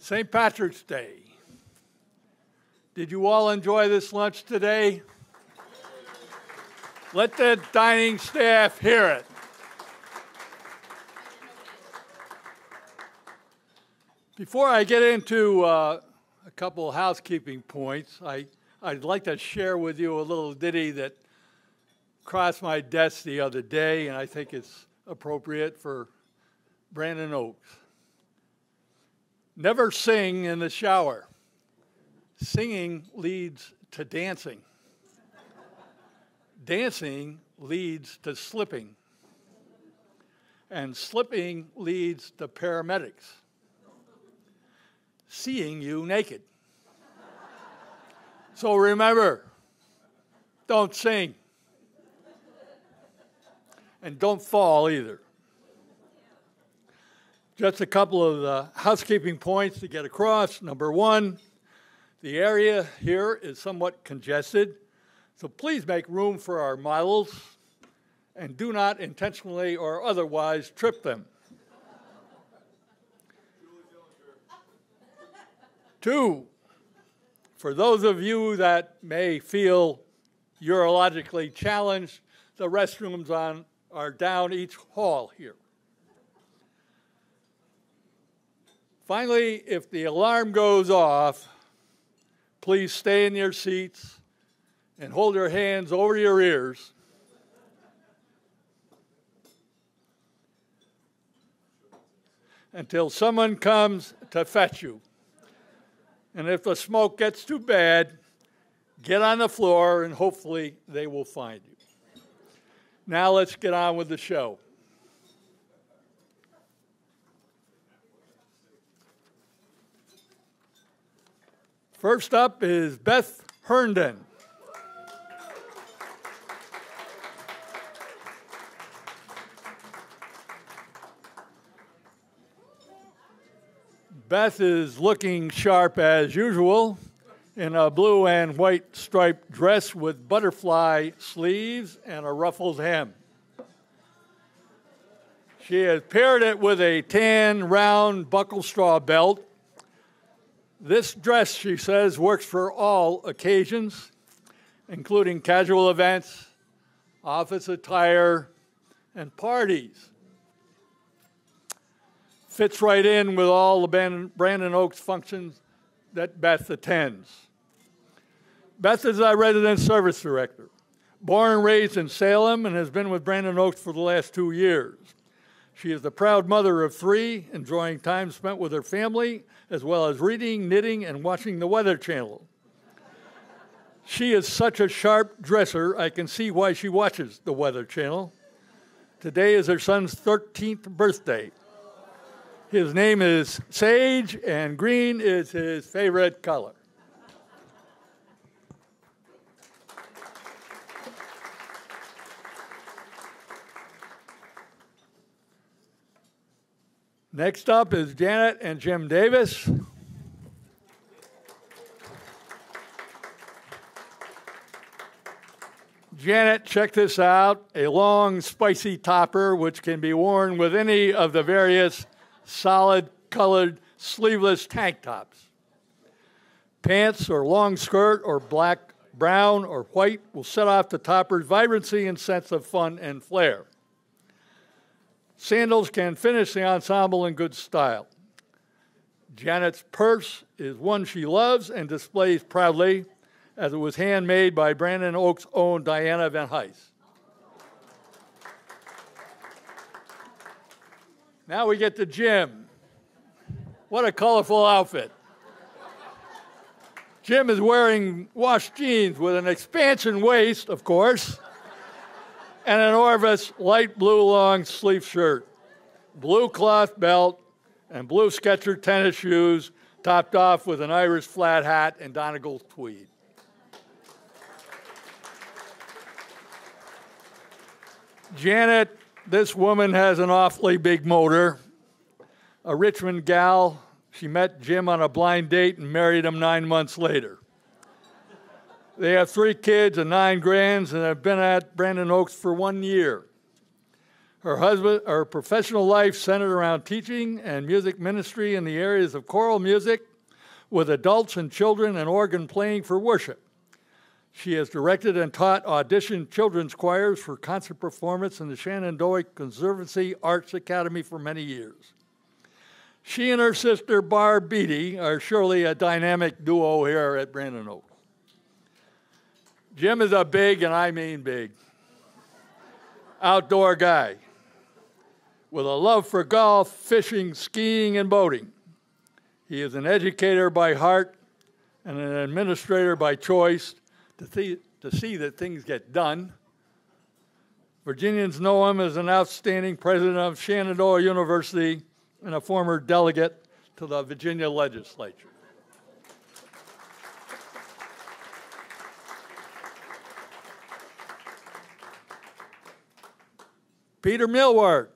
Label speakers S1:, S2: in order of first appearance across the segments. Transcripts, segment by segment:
S1: St. Patrick's Day. Did you all enjoy this lunch today? Let the dining staff hear it. Before I get into a couple of housekeeping points, I'd like to share with you a little ditty that crossed my desk the other day, and I think it's appropriate for Brandon Oaks. Never sing in the shower. Singing leads to dancing. Dancing leads to slipping. And slipping leads to paramedics seeing you naked. So remember, don't sing. And don't fall either. Just a couple of housekeeping points to get across. Number one, the area here is somewhat congested, so please make room for our models and do not intentionally or otherwise trip them. Two, for those of you that may feel urologically challenged, the restrooms are down each hall here. Finally, if the alarm goes off, please stay in your seats and hold your hands over your ears. Until someone comes to fetch you. And if the smoke gets too bad, get on the floor and hopefully they will find you. Now let's get on with the show. First up is Beth Herndon. Beth is looking sharp as usual in a blue and white striped dress with butterfly sleeves and a ruffled hem. She has paired it with a tan, round buckle straw belt. This dress, she says, works for all occasions, including casual events, office attire, and parties. Fits right in with all the Brandon Oaks functions that Beth attends. Beth is our resident service director, born and raised in Salem and has been with Brandon Oaks for the last 2 years. She is the proud mother of 3, enjoying time spent with her family, as well as reading, knitting, and watching the Weather Channel. She is such a sharp dresser, I can see why she watches the Weather Channel. Today is her son's 13th birthday. His name is Sage, and green is his favorite color. Next up is Janet and Jim Davis. Janet, check this out, a long, spicy topper which can be worn with any of the various solid-colored, sleeveless tank tops. Pants or long skirt or black, brown, or white will set off the topper's vibrancy and sense of fun and flair. Sandals can finish the ensemble in good style. Janet's purse is one she loves and displays proudly, as it was handmade by Brandon Oaks' own Diana Van Heist. Now we get to Jim. What a colorful outfit. Jim is wearing washed jeans with an expansion waist, of course, and an Orvis light blue long sleeve shirt, blue cloth belt, and blue Skechers tennis shoes, topped off with an Irish flat hat and Donegal tweed. Janet, this woman has an awfully big motor. A Richmond gal, she met Jim on a blind date and married him 9 months later. They have 3 kids and 9 grands and have been at Brandon Oaks for 1 year. Her professional life centered around teaching and music ministry in the areas of choral music with adults and children and organ playing for worship. She has directed and taught audition children's choirs for concert performance in the Shenandoah Conservancy Arts Academy for many years. She and her sister, Barb Beatty, are surely a dynamic duo here at Brandon Oaks. Jim is a big, and I mean big, outdoor guy with a love for golf, fishing, skiing, and boating. He is an educator by heart and an administrator by choice to see that things get done. Virginians know him as an outstanding president of Shenandoah University and a former delegate to the Virginia legislature. Peter Millward.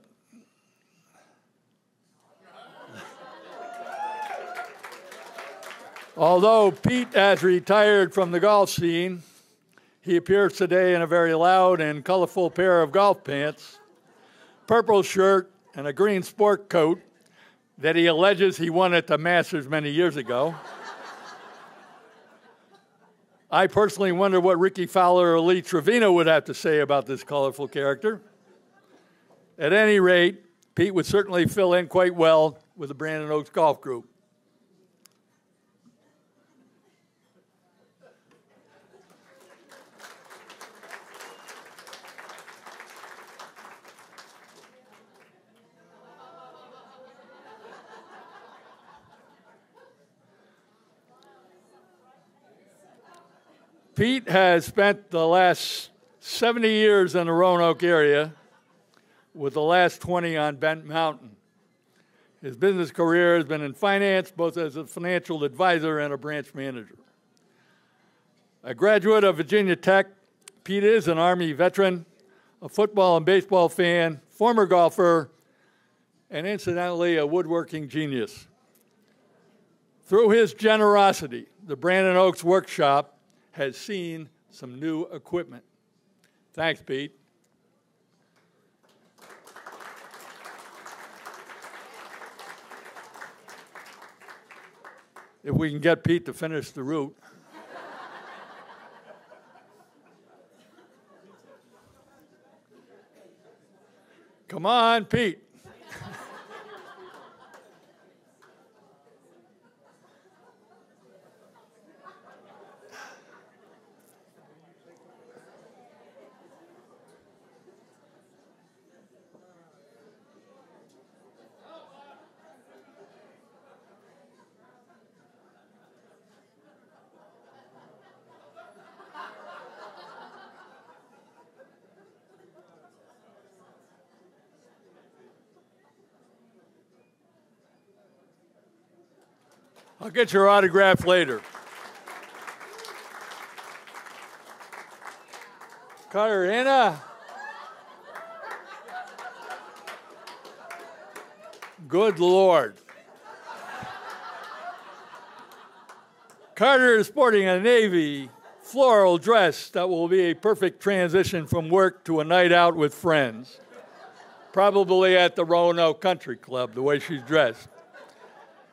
S1: Although Pete has retired from the golf scene, he appears today in a very loud and colorful pair of golf pants, purple shirt, and a green sport coat that he alleges he won at the Masters many years ago. I personally wonder what Ricky Fowler or Lee Trevino would have to say about this colorful character. At any rate, Pete would certainly fill in quite well with the Brandon Oaks Golf Group. Pete has spent the last 70 years in the Roanoke area, with the last 20 on Bent Mountain. His business career has been in finance, both as a financial advisor and a branch manager. A graduate of Virginia Tech, Pete is an Army veteran, a football and baseball fan, former golfer, and incidentally, a woodworking genius. Through his generosity, the Brandon Oaks Workshop has seen some new equipment. Thanks, Pete. If we can get Pete to finish the route. Come on, Pete. I'll get your autograph later. Carter, Anna. Good Lord. Carter is sporting a navy floral dress that will be a perfect transition from work to a night out with friends. Probably at the Roanoke Country Club, the way she's dressed.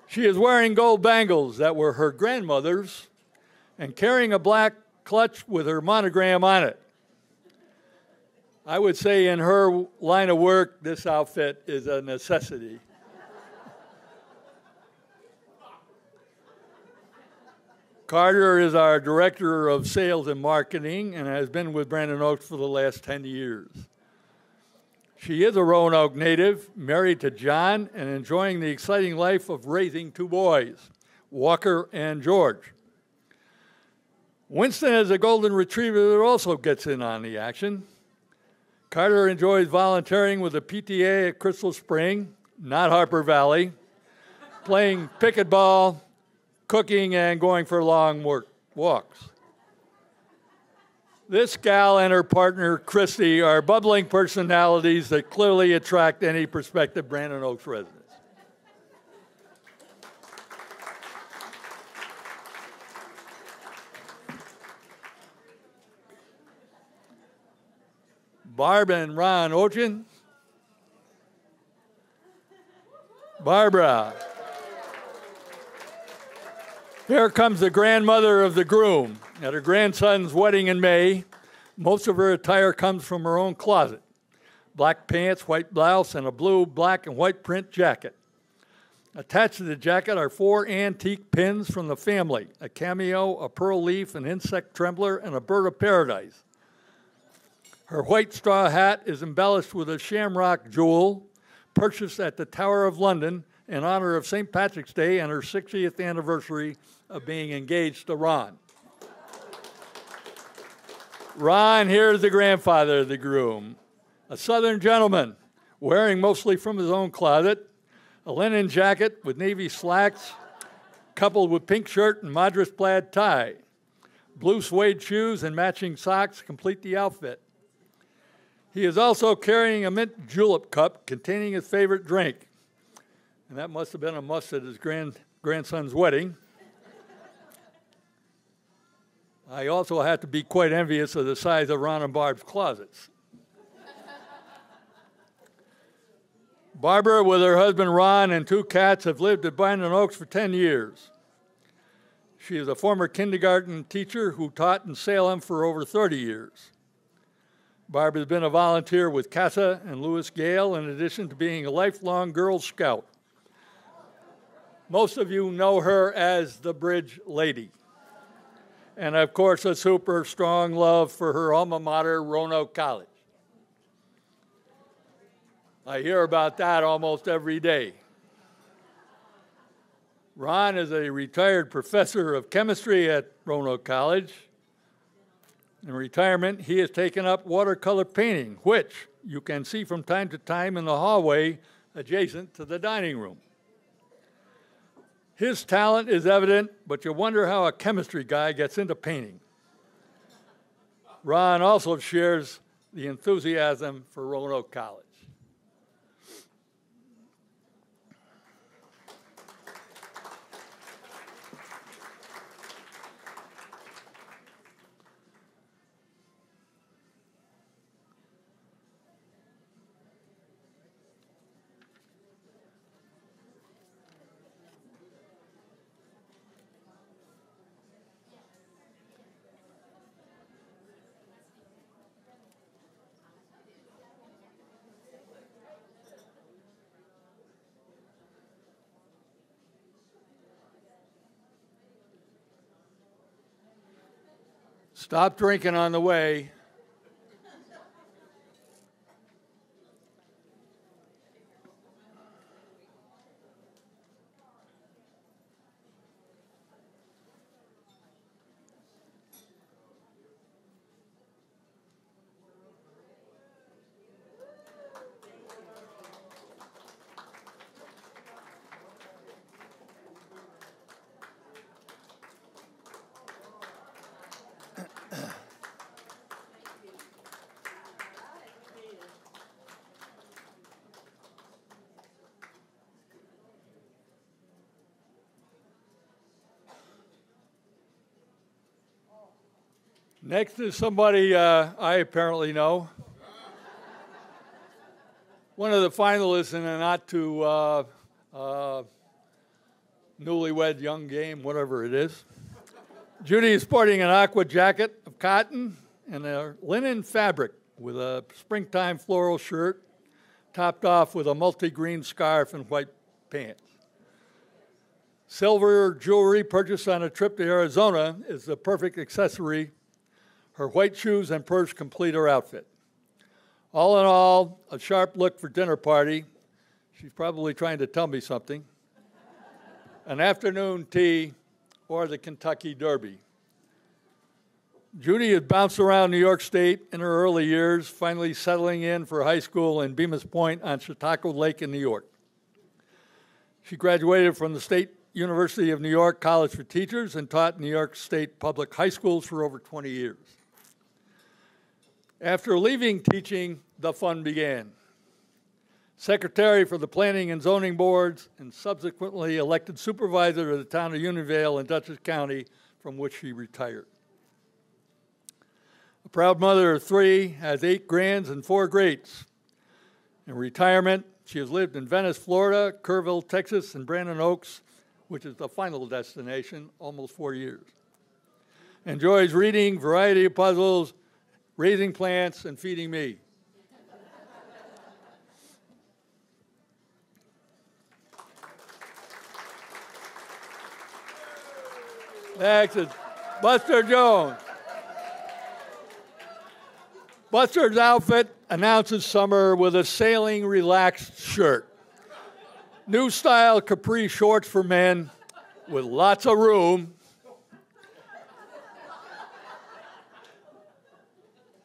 S1: She is wearing gold bangles that were her grandmother's and carrying a black clutch with her monogram on it. I would say in her line of work, this outfit is a necessity. Carter is our Director of Sales and Marketing and has been with Brandon Oaks for the last 10 years. She is a Roanoke native, married to John, and enjoying the exciting life of raising two boys, Walker and George. Winston is a golden retriever that also gets in on the action. Carter enjoys volunteering with the PTA at Crystal Spring, not Harper Valley, playing picket ball, cooking, and going for long walks. This gal and her partner, Christy, are bubbling personalities that clearly attract any prospective Brandon Oaks residents. Barb and Ron Ogen. Barbara. Here comes the grandmother of the groom. At her grandson's wedding in May, most of her attire comes from her own closet. Black pants, white blouse, and a blue, black, and white print jacket. Attached to the jacket are 4 antique pins from the family, a cameo, a pearl leaf, an insect trembler, and a bird of paradise. Her white straw hat is embellished with a shamrock jewel purchased at the Tower of London in honor of St. Patrick's Day and her 60th anniversary of being engaged to Ron. Ron, here's the grandfather of the groom, a Southern gentleman, wearing mostly from his own closet, a linen jacket with navy slacks, coupled with pink shirt and Madras plaid tie. Blue suede shoes and matching socks complete the outfit. He is also carrying a mint julep cup containing his favorite drink. And that must have been a must at his grandson's wedding. I also had to be quite envious of the size of Ron and Barb's closets. Barbara, with her husband Ron and 2 cats, have lived at Brandon Oaks for 10 years. She is a former kindergarten teacher who taught in Salem for over 30 years. Barbara has been a volunteer with CASA and Lewis Gale, in addition to being a lifelong Girl Scout. Most of you know her as the Bridge Lady. And of course, a super strong love for her alma mater, Roanoke College. I hear about that almost every day. Ron is a retired professor of chemistry at Roanoke College. In retirement, he has taken up watercolor painting, which you can see from time to time in the hallway adjacent to the dining room. His talent is evident, but you wonder how a chemistry guy gets into painting. Ron also shares the enthusiasm for Roanoke College. Stop drinking on the way. Next is somebody I apparently know. One of the finalists in a not too newlywed young game, whatever it is. Judy is sporting an aqua jacket of cotton and a linen fabric with a springtime floral shirt, topped off with a multi-green scarf and white pants. Silver jewelry purchased on a trip to Arizona is the perfect accessory. Her white shoes and purse complete her outfit. All in all, a sharp look for dinner party. She's probably trying to tell me something. An afternoon tea or the Kentucky Derby. Judy had bounced around New York State in her early years, finally settling in for high school in Bemis Point on Chautauqua Lake in New York. She graduated from the State University of New York College for Teachers and taught New York State public high schools for over 20 years. After leaving teaching, the fun began. Secretary for the Planning and Zoning Boards and subsequently elected supervisor of the town of Unionville in Dutchess County, from which she retired. A proud mother of 3, has 8 grands and 4 greats. In retirement, She has lived in Venice, Florida, Kerrville, Texas, and Brandon Oaks, which is the final destination, almost 4 years. Enjoys reading, variety of puzzles, raising plants, and feeding me. Next is Buster Jones. Buster's outfit announces summer with a sailing relaxed shirt. New style capri shorts for men with lots of room.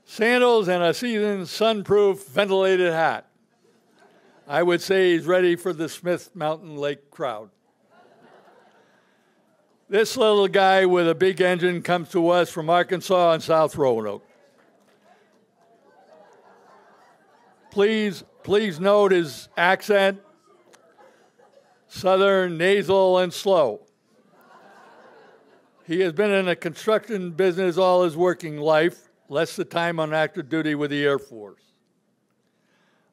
S1: Sandals and a seasoned sun-proof ventilated hat. I would say he's ready for the Smith Mountain Lake crowd. This little guy with a big engine comes to us from Arkansas and South Roanoke. Please note his accent, southern, nasal, and slow. He has been in the construction business all his working life, less the time on active duty with the Air Force.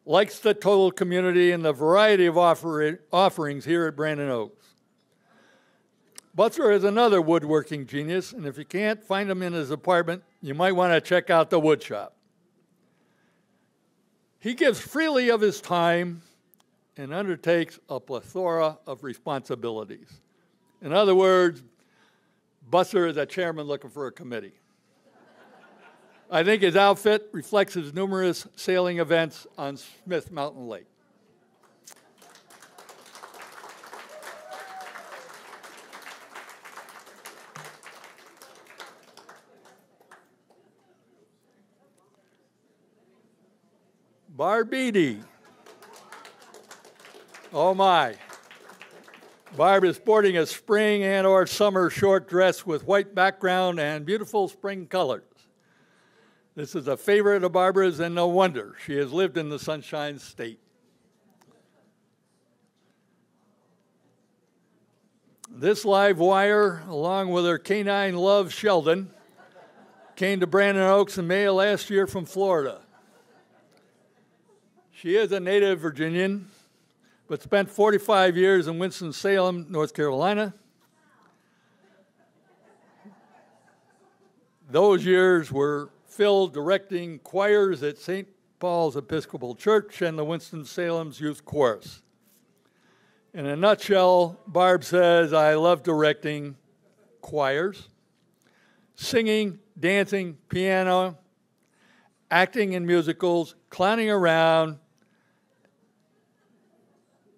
S1: Likes the total community and the variety of offerings here at Brandon Oaks. Buster is another woodworking genius, and if you can't find him in his apartment, you might want to check out the wood shop. He gives freely of his time and undertakes a plethora of responsibilities. In other words, Buster is a chairman looking for a committee. I think his outfit reflects his numerous sailing events on Smith Mountain Lake. Barb Beatty. Oh my. Barb is sporting a spring and or summer short dress with white background and beautiful spring colors. This is a favorite of Barbara's, and no wonder. She has lived in the Sunshine State. This live wire, along with her canine love, Sheldon, came to Brandon Oaks in May of last year from Florida. She is a native Virginian, but spent 45 years in Winston-Salem, North Carolina. Those years were filled directing choirs at St. Paul's Episcopal Church and the Winston-Salem's Youth Chorus. In a nutshell, Barb says, I love directing choirs, singing, dancing, piano, acting in musicals, clowning around,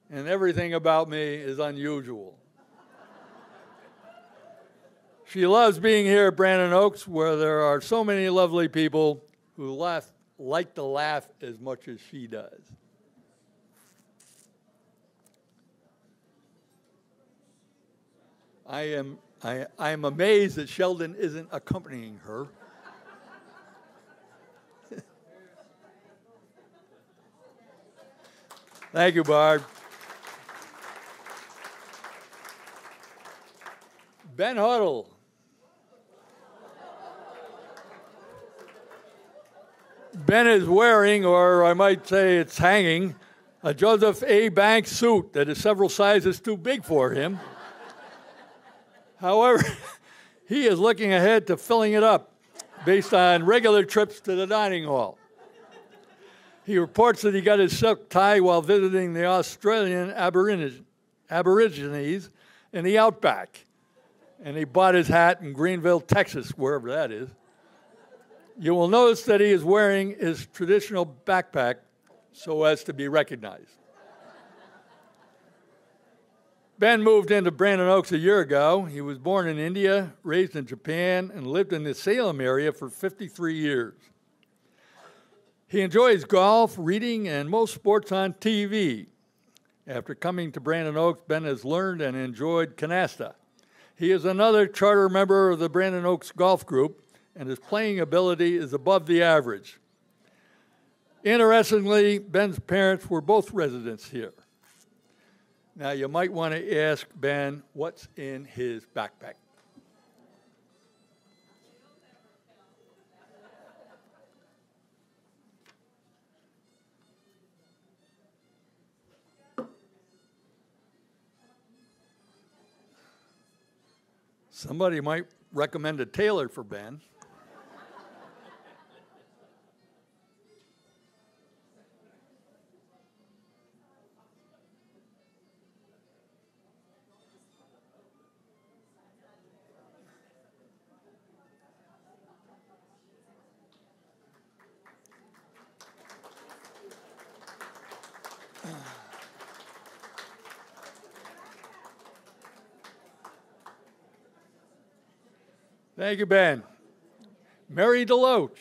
S1: and everything about me is unusual. She loves being here at Brandon Oaks, where there are so many lovely people who like to laugh as much as she does. I am amazed that Sheldon isn't accompanying her. Thank you, Barb. Ben Huddle. Ben is wearing, or I might say it's hanging, a Joseph A. Banks suit that is several sizes too big for him. However, he is looking ahead to filling it up based on regular trips to the dining hall. He reports that he got his silk tie while visiting the Australian Aborigines in the outback. And he bought his hat in Greenville, Texas, wherever that is. You will notice that he is wearing his traditional backpack so as to be recognized. Ben moved into Brandon Oaks a year ago. He was born in India, raised in Japan, and lived in the Salem area for 53 years. He enjoys golf, reading, and most sports on TV. After coming to Brandon Oaks, Ben has learned and enjoyed canasta. He is another charter member of the Brandon Oaks Golf Group, and his playing ability is above the average. Interestingly, Ben's parents were both residents here. Now, you might want to ask Ben what's in his backpack. Somebody might recommend a tailor for Ben. Thank you, Ben. Mary DeLoach.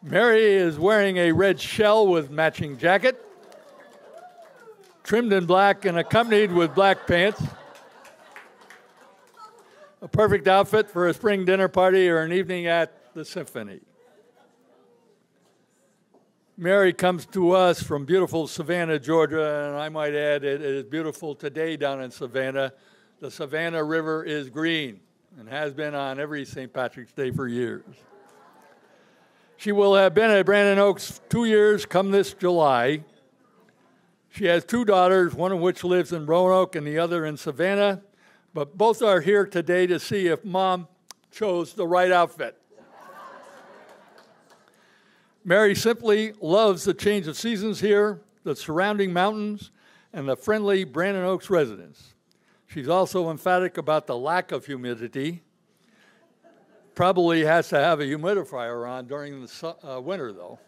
S1: Mary is wearing a red shell with matching jacket, trimmed in black and accompanied with black pants. A perfect outfit for a spring dinner party or an evening at the symphony. Mary comes to us from beautiful Savannah, Georgia, and I might add it is beautiful today down in Savannah. The Savannah River is green and has been on every St. Patrick's Day for years. She will have been at Brandon Oaks 2 years come this July. She has 2 daughters, one of which lives in Roanoke and the other in Savannah, but both are here today to see if Mom chose the right outfit. Mary simply loves the change of seasons here, the surrounding mountains, and the friendly Brandon Oaks residents. She's also emphatic about the lack of humidity. Probably has to have a humidifier on during the winter, though.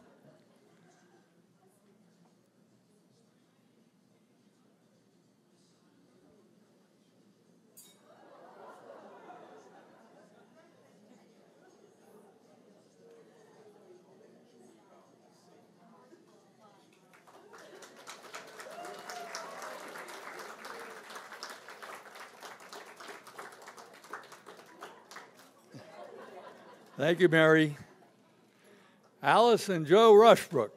S1: Thank you, Mary. Alice and Joe Rushbrook.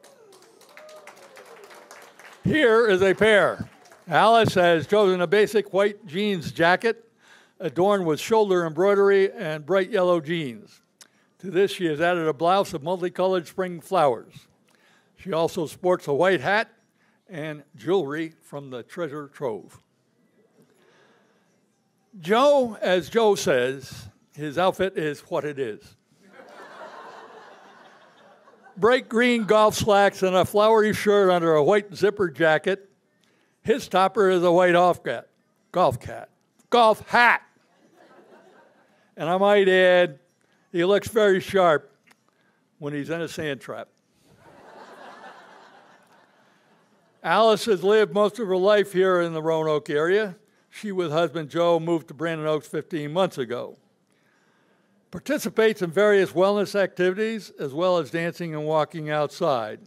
S1: Here is a pair. Alice has chosen a basic white jeans jacket adorned with shoulder embroidery and bright yellow jeans. To this, she has added a blouse of multicolored spring flowers. She also sports a white hat and jewelry from the treasure trove. Joe, as Joe says, his outfit is what it is. Bright green golf slacks and a flowery shirt under a white zipper jacket. His topper is a white golf hat. And I might add, he looks very sharp when he's in a sand trap. Alice has lived most of her life here in the Roanoke area. She, with husband Joe, moved to Brandon Oaks 15 months ago. Participates in various wellness activities as well as dancing and walking outside.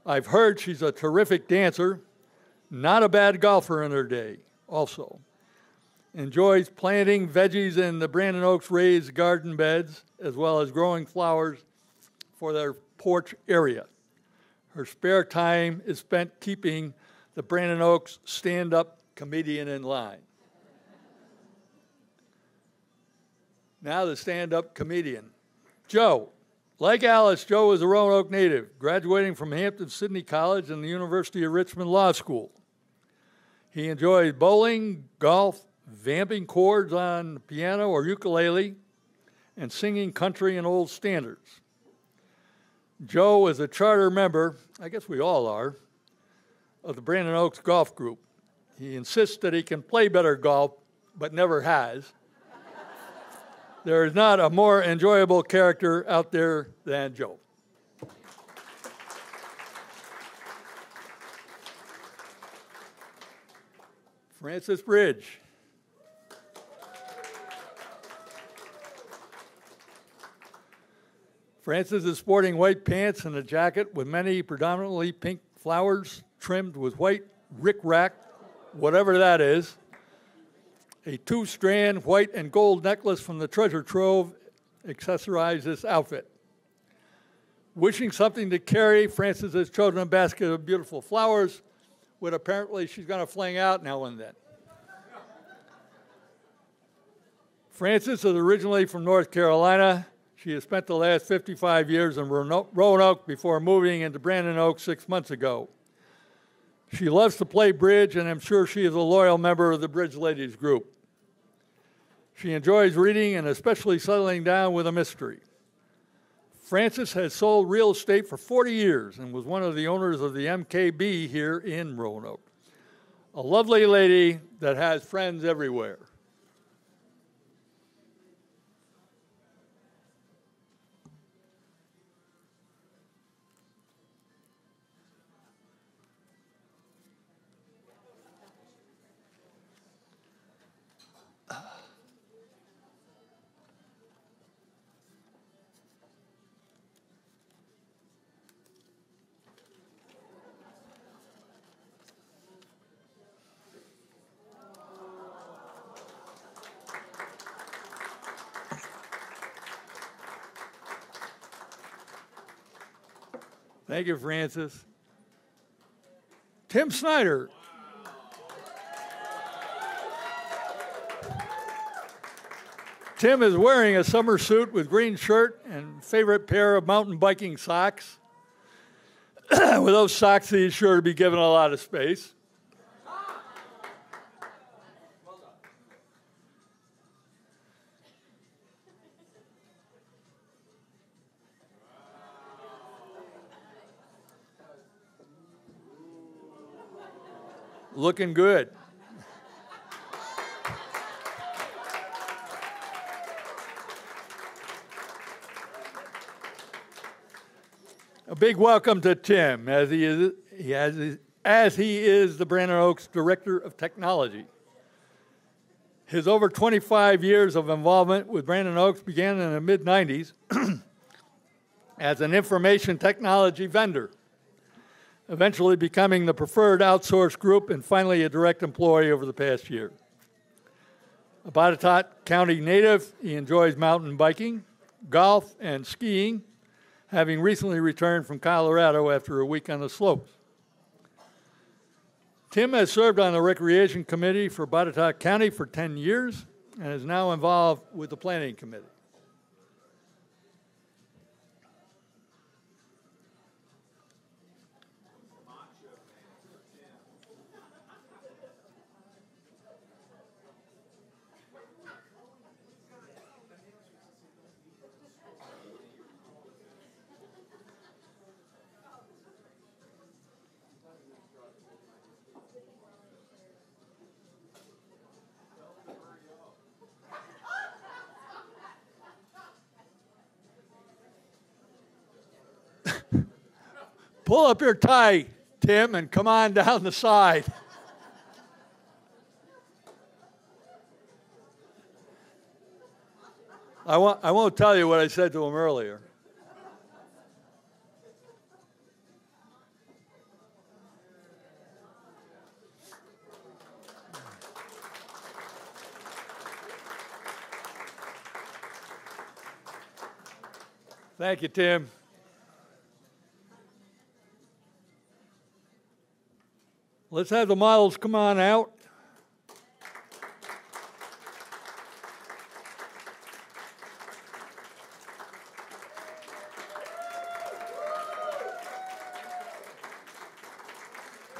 S1: I've heard she's a terrific dancer, not a bad golfer in her day also. Enjoys planting veggies in the Brandon Oaks raised garden beds as well as growing flowers for their porch area. Her spare time is spent keeping the Brandon Oaks stand-up comedian in line. Now the stand-up comedian. Joe. Like Alice, Joe is a Roanoke native, graduating from Hampton-Sydney College and the University of Richmond Law School. He enjoys bowling, golf, vamping chords on piano or ukulele, and singing country and old standards. Joe is a charter member, I guess we all are, of the Brandon Oaks Golf Group. He insists that he can play better golf, but never has. There is not a more enjoyable character out there than Joe. Francis Bridge. Francis is sporting white pants and a jacket with many predominantly pink flowers trimmed with white rickrack, whatever that is. A 2-strand white and gold necklace from the treasure trove accessorize this outfit. Wishing something to carry, Frances has chosen a basket of beautiful flowers, which apparently she's going to fling out now and then. Frances is originally from North Carolina. She has spent the last 55 years in Roanoke before moving into Brandon Oaks 6 months ago. She loves to play bridge, and I'm sure she is a loyal member of the Bridge Ladies group. She enjoys reading and especially settling down with a mystery. Frances has sold real estate for 40 years and was one of the owners of the MKB here in Roanoke. A lovely lady that has friends everywhere. Thank you, Francis. Tim Snyder. Tim is wearing a summer suit with green shirt and favorite pair of mountain biking socks. With those socks, he's sure to be given a lot of space. Looking good. A big welcome to Tim, as he is the Brandon Oaks Director of Technology. His over 25 years of involvement with Brandon Oaks began in the mid-90s as an information technology vendor, eventually becoming the preferred outsource group and finally a direct employee over the past year. A Botetourt County native, he enjoys mountain biking, golf, and skiing, having recently returned from Colorado after a week on the slopes. Tim has served on the Recreation Committee for Botetourt County for 10 years and is now involved with the Planning Committee. Pull up your tie, Tim, and come on down the side. I won't tell you what I said to him earlier. Thank you, Tim. Let's have the models come on out.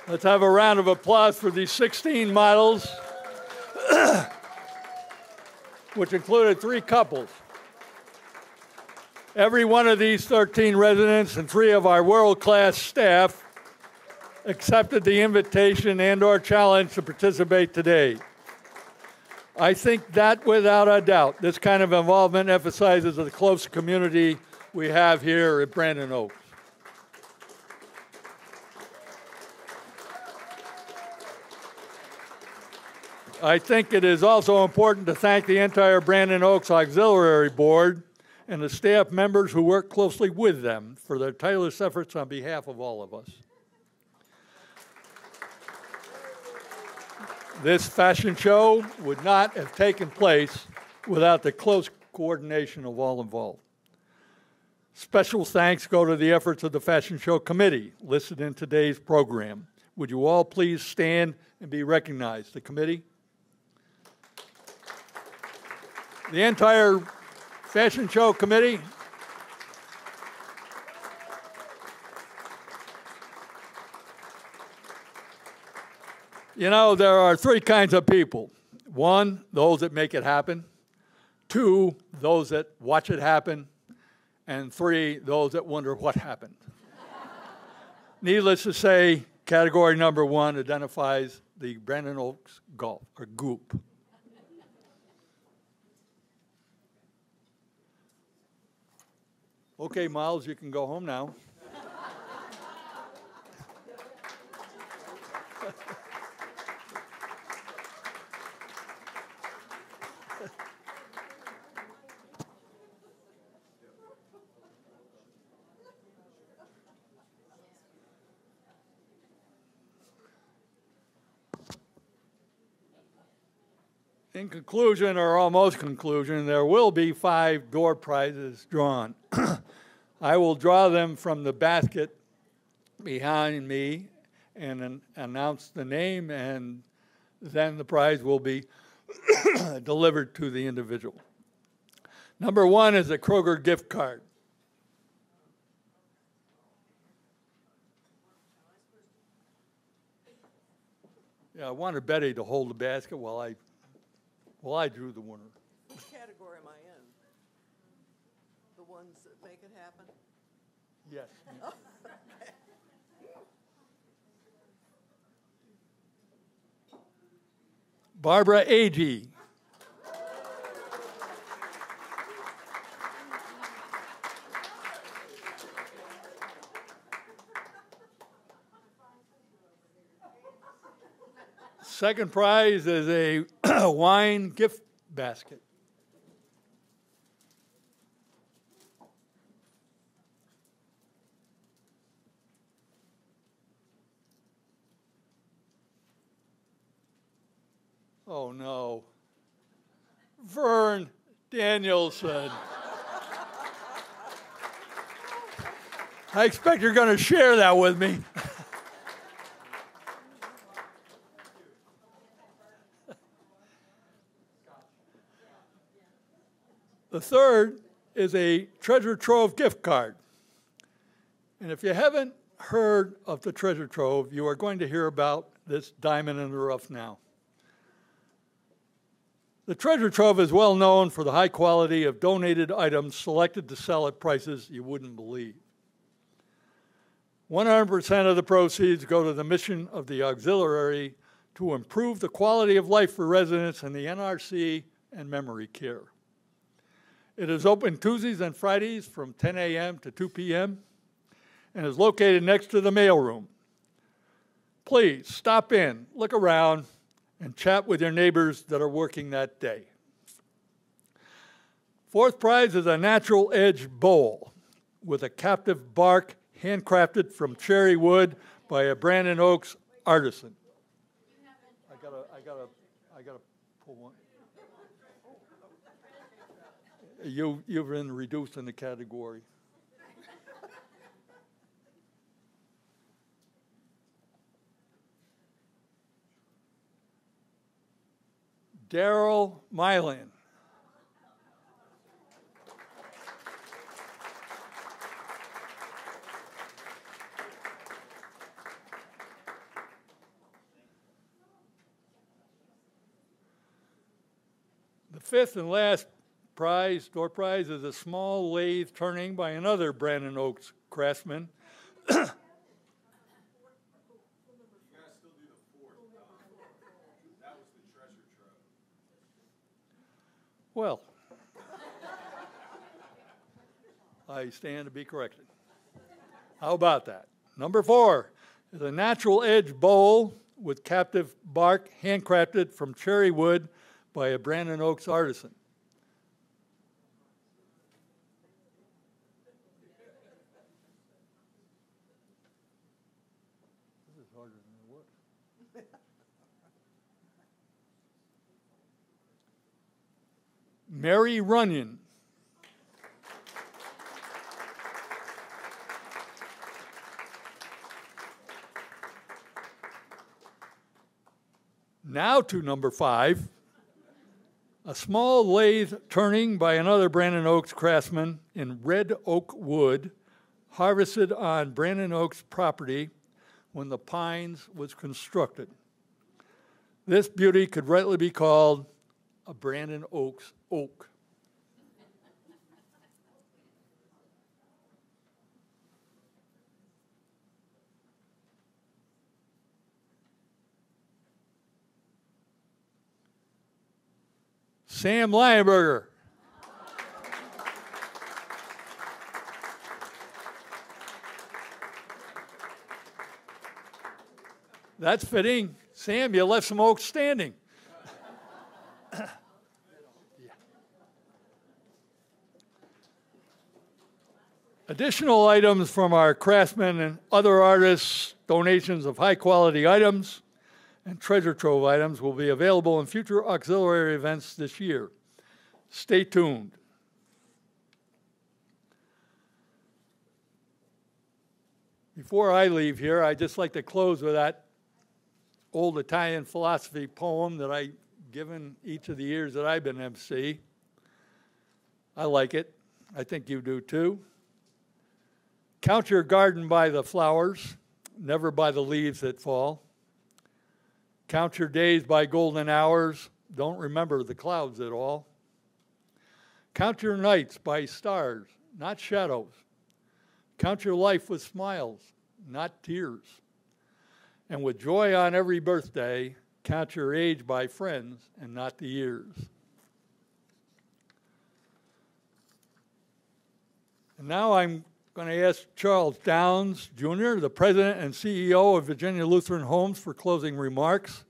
S1: Let's have a round of applause for these 16 models, which included 3 couples. Every one of these 13 residents and 3 of our world-class staff accepted the invitation and/or challenge to participate today. I think that, without a doubt, this kind of involvement emphasizes the close community we have here at Brandon Oaks. I think it is also important to thank the entire Brandon Oaks Auxiliary Board and the staff members who work closely with them for their tireless efforts on behalf of all of us. This fashion show would not have taken place without the close coordination of all involved. Special thanks go to the efforts of the Fashion Show Committee listed in today's program. Would you all please stand and be recognized? The committee. The entire Fashion Show Committee. You know, there are three kinds of people. One, those that make it happen. Two, those that watch it happen. And three, those that wonder what happened. Needless to say, category number one identifies the Brandon Oaks Golf, or Goop. Okay, Miles, you can go home now. In conclusion, or almost conclusion, there will be 5 door prizes drawn. I will draw them from the basket behind me and announce the name, and then the prize will be delivered to the individual. Number 1 is a Kroger gift card. Yeah, I wanted Betty to hold the basket while I drew the winner.
S2: Which category am I in? The ones that make it happen?
S1: Yes. Barbara Agee. Second prize is a wine gift basket. Oh no. Vern Danielson. I expect you're going to share that with me. The third is a Treasure Trove gift card. And if you haven't heard of the Treasure Trove, you are going to hear about this diamond in the rough now. The Treasure Trove is well known for the high quality of donated items selected to sell at prices you wouldn't believe. 100% of the proceeds go to the mission of the auxiliary to improve the quality of life for residents in the NRC and memory care. It is open Tuesdays and Fridays from 10 a.m. to 2 p.m. and is located next to the mailroom. Please stop in, look around, and chat with your neighbors that are working that day. Fourth prize is a natural edge bowl with a captive bark handcrafted from cherry wood by a Brandon Oaks artisan. I gotta pull one. You've been reduced in the category. Daryl Mylan. The fifth and last prize, door prize, is a small lathe turning by another Brandon Oaks craftsman.
S3: You guys still do the fourth. That was the Treasure Trove.
S1: Well, I stand to be corrected. How about that? Number 4 is a natural edge bowl with captive bark handcrafted from cherry wood by a Brandon Oaks artisan. This is harder than it was. Mary Runyon. Now to number 5, a small lathe turning by another Brandon Oaks craftsman in red oak wood, harvested on Brandon Oaks property when the Pines was constructed. This beauty could rightly be called a Brandon Oaks oak. Sam Lionberger. That's fitting. Sam, you left some oaks standing. Additional items from our craftsmen and other artists, donations of high-quality items, and treasure trove items will be available in future auxiliary events this year. Stay tuned. Before I leave here, I'd just like to close with that old Italian philosophy poem that I've given each of the years that I've been MC. I like it. I think you do too. Count your garden by the flowers, never by the leaves that fall. Count your days by golden hours, don't remember the clouds at all. Count your nights by stars, not shadows. Count your life with smiles, not tears. And with joy on every birthday, count your age by friends and not the years. And now I'm going to ask Charles Downs, Jr., the President and CEO of Virginia Lutheran Homes, for closing remarks.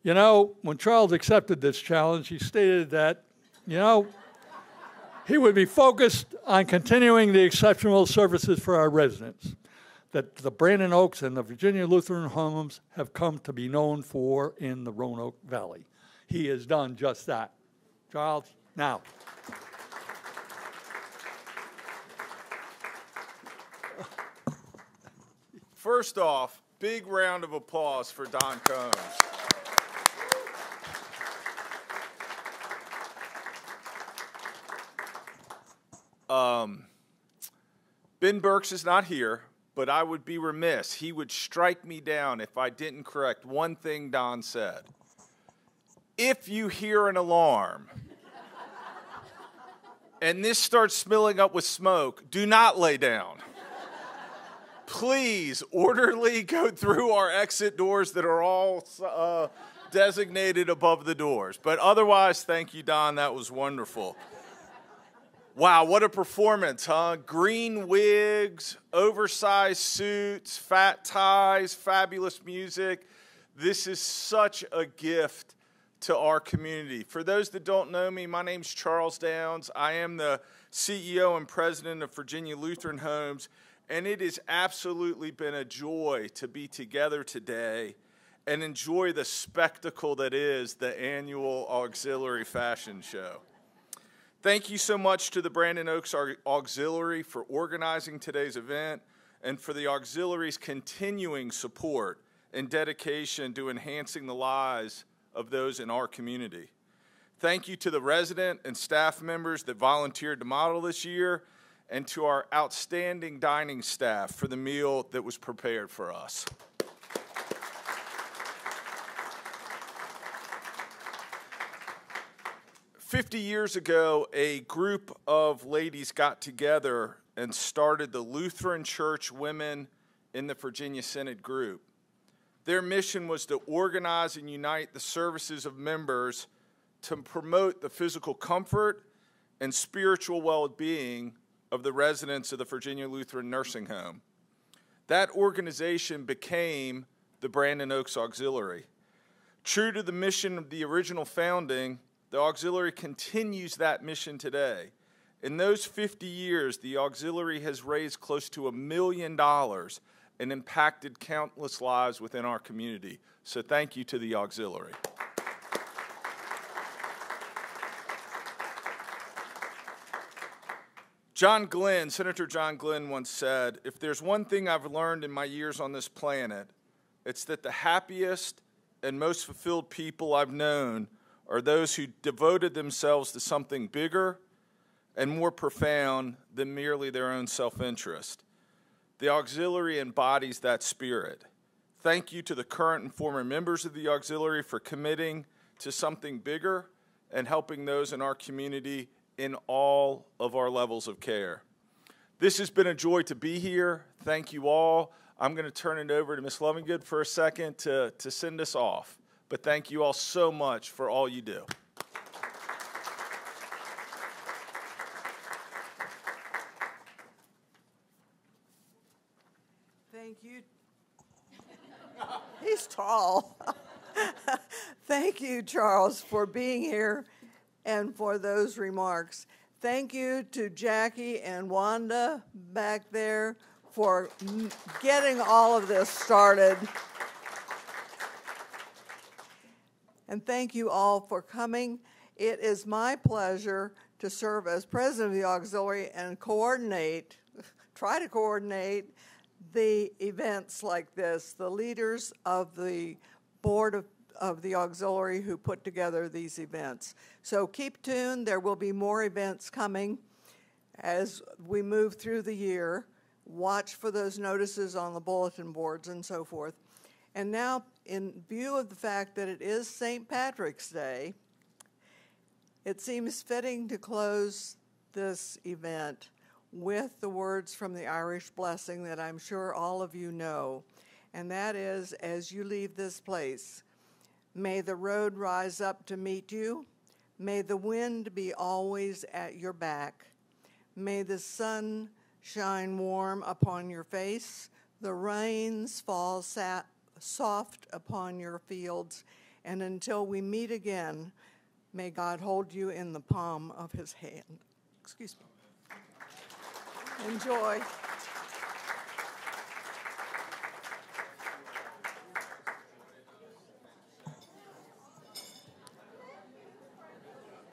S1: You know, when Charles accepted this challenge, he stated that, he would be focused on continuing the exceptional services for our residents that the Brandon Oaks and the Virginia Lutheran Homes have come to be known for in the Roanoke Valley. He has done just that. Charles, now.
S3: First off, big round of applause for Don Combs. Ben Burks is not here, but I would be remiss. He would strike me down if I didn't correct one thing Don said. If you hear an alarm and this starts smelling up with smoke, do not lay down. Please orderly go through our exit doors that are all designated above the doors. But otherwise, thank you, Don. That was wonderful. Wow, what a performance, huh? Green wigs, oversized suits, fat ties, fabulous music. This is such a gift to our community. For those that don't know me, my name's Charles Downs. I am the CEO and president of Virginia Lutheran Homes, and it has absolutely been a joy to be together today and enjoy the spectacle that is the annual Auxiliary Fashion Show. Thank you so much to the Brandon Oaks Auxiliary for organizing today's event and for the Auxiliary's continuing support and dedication to enhancing the lives of those in our community. Thank you to the resident and staff members that volunteered to model this year, and to our outstanding dining staff for the meal that was prepared for us. "50 years ago, a group of ladies got together and started the Lutheran Church Women in the Virginia Synod group. Their mission was to organize and unite the services of members to promote the physical comfort and spiritual well-being of the residents of the Virginia Lutheran Nursing Home. That organization became the Brandon Oaks Auxiliary. True to the mission of the original founding, the Auxiliary continues that mission today. In those 50 years, the Auxiliary has raised close to $1 million and impacted countless lives within our community. So thank you to the Auxiliary. Senator John Glenn once said, "If there's one thing I've learned in my years on this planet, it's that the happiest and most fulfilled people I've known are those who devoted themselves to something bigger and more profound than merely their own self-interest. The Auxiliary embodies that spirit. Thank you to the current and former members of the auxiliary for committing to something bigger and helping those in our community in all of our levels of care. This has been a joy to be here. Thank you all. I'm going to turn it over to Ms. Lovingood for a second to send us off. But thank you all so much for all you do.
S2: Thank you. He's tall. Thank you, Charles, for being here and for those remarks. Thank you to Jackie and Wanda back there for getting all of this started. And thank you all for coming. It is my pleasure to serve as president of the auxiliary and try to coordinate the events like this, the leaders of the board of the auxiliary who put together these events. So keep tuned. There will be more events coming as we move through the year. Watch for those notices on the bulletin boards and so forth. And now, in view of the fact that it is St. Patrick's Day, it seems fitting to close this event with the words from the Irish blessing that I'm sure all of you know. And that is, as you leave this place, may the road rise up to meet you. May the wind be always at your back. May the sun shine warm upon your face. The rains fall soft upon your fields. And until we meet again, may God hold you in the palm of his hand. Excuse me. Enjoy.